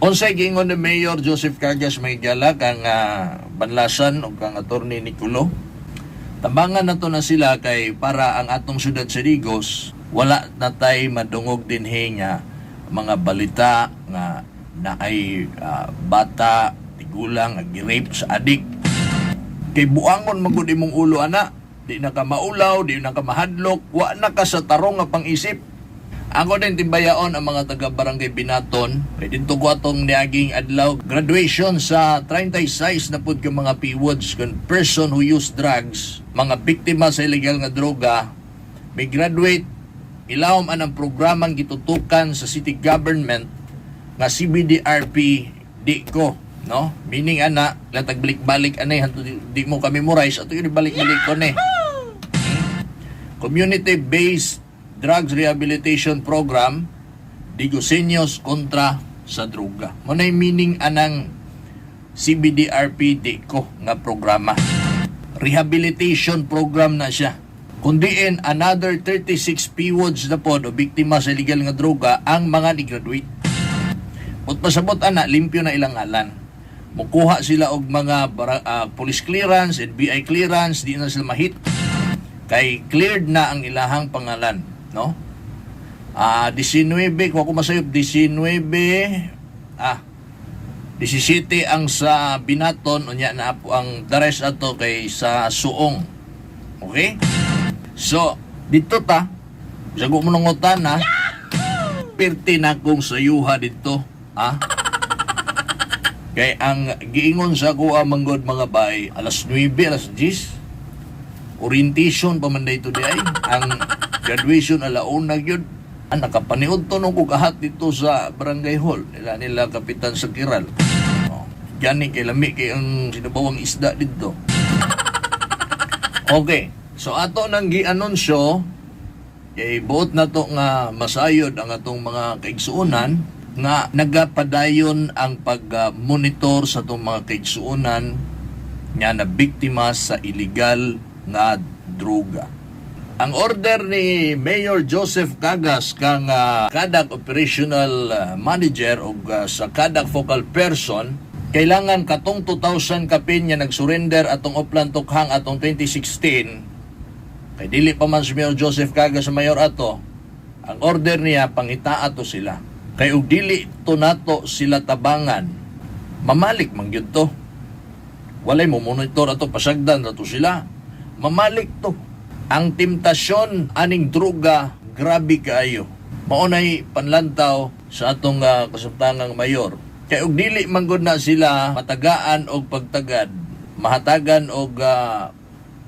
Unsay giingon ni Mayor Joseph Cagas Maygala kang banlasan o kang attorney Niculo? Tambangan na to na sila kay para ang atong syudad sa Digos wala na tay madungog din nga mga balita nga na ay bata, tigulang, ag-rape sa adik. Kay buangon magud imong ulo ana, di na ka maulaw, di na ka mahadlok, wa na ka sa tarong nga pang-isip. Ako din timbayaon ang mga taga-barangay Binaton, kay dito ko atong niaging adlaw graduation sa 36 na pud ka mga PWDs kun person who use drugs, mga biktima sa illegal nga droga, may graduate ilawom anang programang gitutukan sa city government nga CBDRP di ko, no? Meaning ana, latag balik-balik anay hanto di mo kami memorize ato yun balik-balik ko ni. Community-based Drugs Rehabilitation Program Digosenyos kontra sa droga. Mo na meaning anang CBDRP di ko nga programa. Rehabilitation program na siya. Kundiin another 36 PWDs na pod o biktima sa illegal nga droga ang mga ni-graduate. At pasabot ana, limpyo na ilang ngalan. Mukuha sila og mga police clearance, NBI clearance, di na sila mahit. Kay cleared na ang ilahang pangalan, no? 19, kung ako masayop, 17 ang sa Binaton, unya na po ang dares ato kay sa Suong. Okay? So, dito ta, sago mo nang utan, pirti na kong sayuha dito, kay ang giingon sa kuha manggod mga bay, alas 9, alas 10, orientation pa man dito di ay, ang graduation alauna yun, nakapaniod to nung kukahat dito sa barangay hall, nila Kapitan Sakiral. Gani kay lami kay ang sinabawang isda dito. Okay. So ato nang gi-anunsyo kay buot na to nga masayod ang atong mga kaigsuonan nga nagapadayon ang pag-monitor sa atong mga kaigsuonan nga na biktima sa illegal nga droga. Ang order ni Mayor Joseph Cagas kang Kadak Operational Manager o sa Kadak Focal Person, kailangan katong 2,000 kapin nga nag-surrender atong Oplan Tukhang atong 2016. Kay dili pa man si Mayor Joseph Cagas sa mayor ato, ang order niya pangita ato sila. Kay ug dili to nato sila tabangan, mamalik man gyud to. Walay mo monitor ato pasagdan ato sila. Mamalik to. Ang temptasyon aning droga grabe kaayo. Maunay panlantaw sa atong kasamtangang mayor. Kay ug dili man gud na sila matagaan og pagtagad, mahatagan og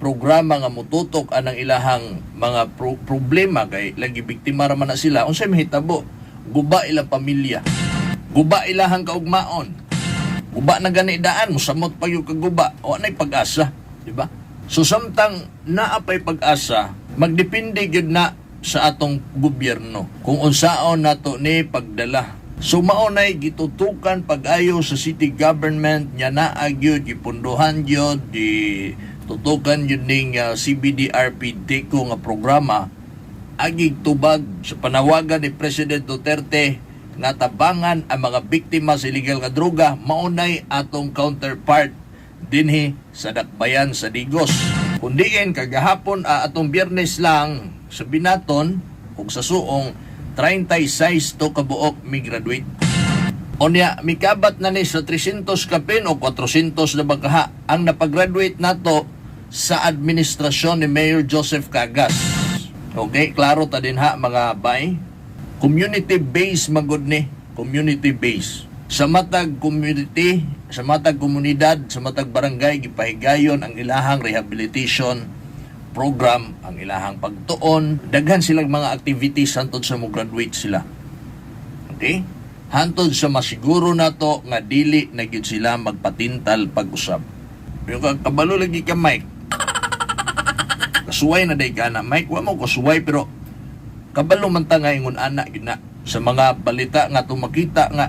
programa nga mututok anang ilahang mga problema kay lagi biktima ra man na sila. Unsay mahitabo? Guba ilang pamilya. Guba ilahang kaugmaon. Guba na gani daan, musamot pa yung kaguba. O anay pag-asa, di ba? So samtang naapay pag-asa, magdepende gyud na sa atong gobyerno kung unsaon nato ni pagdala. So maunay gitutukan pag-ayo sa city government nya naa gyud gipunduhan gyud di tutukan yun ning CBDRP DECO nga programa agig tubag sa panawagan ni President Duterte nga tabangan ang mga biktima sa illegal nga droga. Maunay atong counterpart dinhi sa Dakbayan sa Digos. Kundiin kagahapon atong Biyernes lang sa Binaton ug sa Suong 36 to kabuok mi graduate. Unya mikabat na ni sa 300 kapin o 400 na bagaha ang napag-graduate nato sa administrasyon ni Mayor Joseph Cagas. Okay, klaro ta din mga bay. Community-based magud ni, community-based. Sa matag community, sa matag komunidad, sa matag barangay gipahigayon ang ilahang rehabilitation program, ang ilahang pagtuon. Daghan silang mga activities hantod sa mo graduate sila. Okay? Hantod sa masiguro nato nga dili na gyud sila magpatintal pag-usab. Yung kabalo lagi ka Mike. Kasuway na day ka na Mike, wa mo kasuway pero kabalo man ta nga ingon ana gyud na sa mga balita nga tumakita nga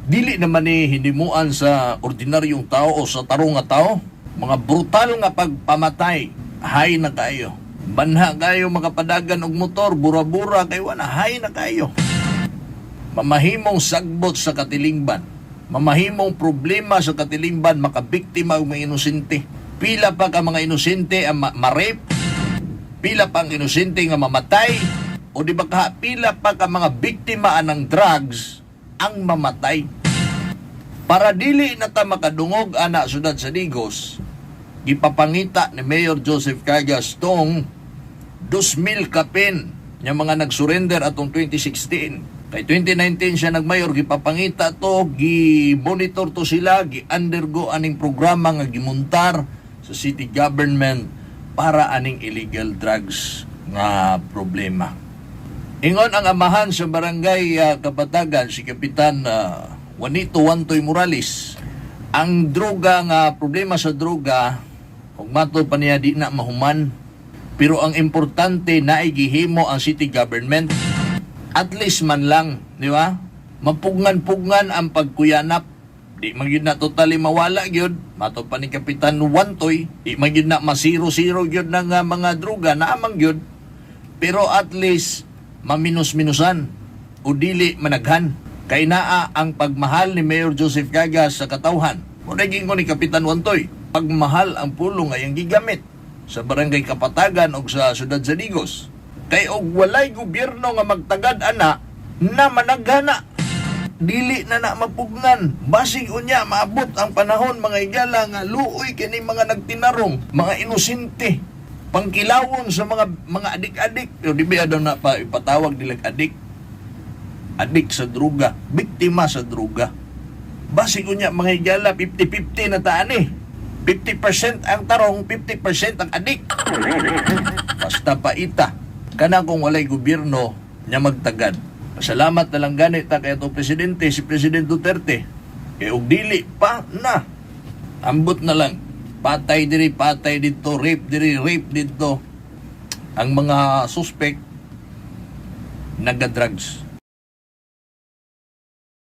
dili naman ni hinimuan sa ordinaryong tao o sa tarong nga tao. Mga brutal nga pagpamatay, hay na kayo. Banha kayo makapadagan og motor, bura-bura kay wala hay na kayo. mamahimong sagbot sa katilingban, mamahimong problema sa katilingban, makabiktima ang mga inosente. Pila pa ka mga inosente ang ma-rape, pila pa ang inosente nga mamatay, o di ba ka pila pa ka mga biktima ng drugs ang mamatay. Para dili na ta makadungog ana sudad sa Digos, gipapangita ni Mayor Joseph Cagas tong 2,000 kapin nga mga nag-surrender atong 2016. Kay 2019 siya nagmayor, gipapangita to, gi-monitor to sila, gi-undergo aning programa nga gimuntar sa city government para aning illegal drugs nga problema. Ingon ang amahan sa barangay Kapatagan, si Kapitan Juanito Wantoy Morales, ang droga nga problema sa droga, kung matod pa niya di na mahuman, pero ang importante na igihimo ang city government, at least man lang, di ba? Mapugnan-pugnan ang pagkuyanap. Di magyud na totally mawala gyud, matod pa ni Kapitan Wantoy, di magyud na masiro-siro gyud ng mga droga na amang gyud, pero at least maminus-minusan o dili managhan. Kay naa ang pagmahal ni Mayor Joseph Cagas sa katawhan. Muna gingon ni Kapitan Wantoy, pagmahal ang pulong ay ang gigamit sa barangay Kapatagan o sa siyudad sa Digos. Kay og walay gobyerno nga magtagad ana na managhana, dili na mapugnan. Basig unya maabot ang panahon mga igala nga luoy kini mga nagtinarong, mga inosente, pangkilawon sa mga adik-adik. O di ba daw na pa ipatawag nilang adik? Adik sa droga, biktima sa droga. Basig unya mga igala 50-50 na taan eh. 50% ang tarong, 50% ang adik. Basta paita. Kana kung walay gobyerno nya magtagad. Salamat na lang ganit ta kay atong presidente, si President Duterte. Kay og dili pa na. Ambot na lang. Patay diri, patay dito, rape diri, rape dito. Ang mga suspect nagda-drugs.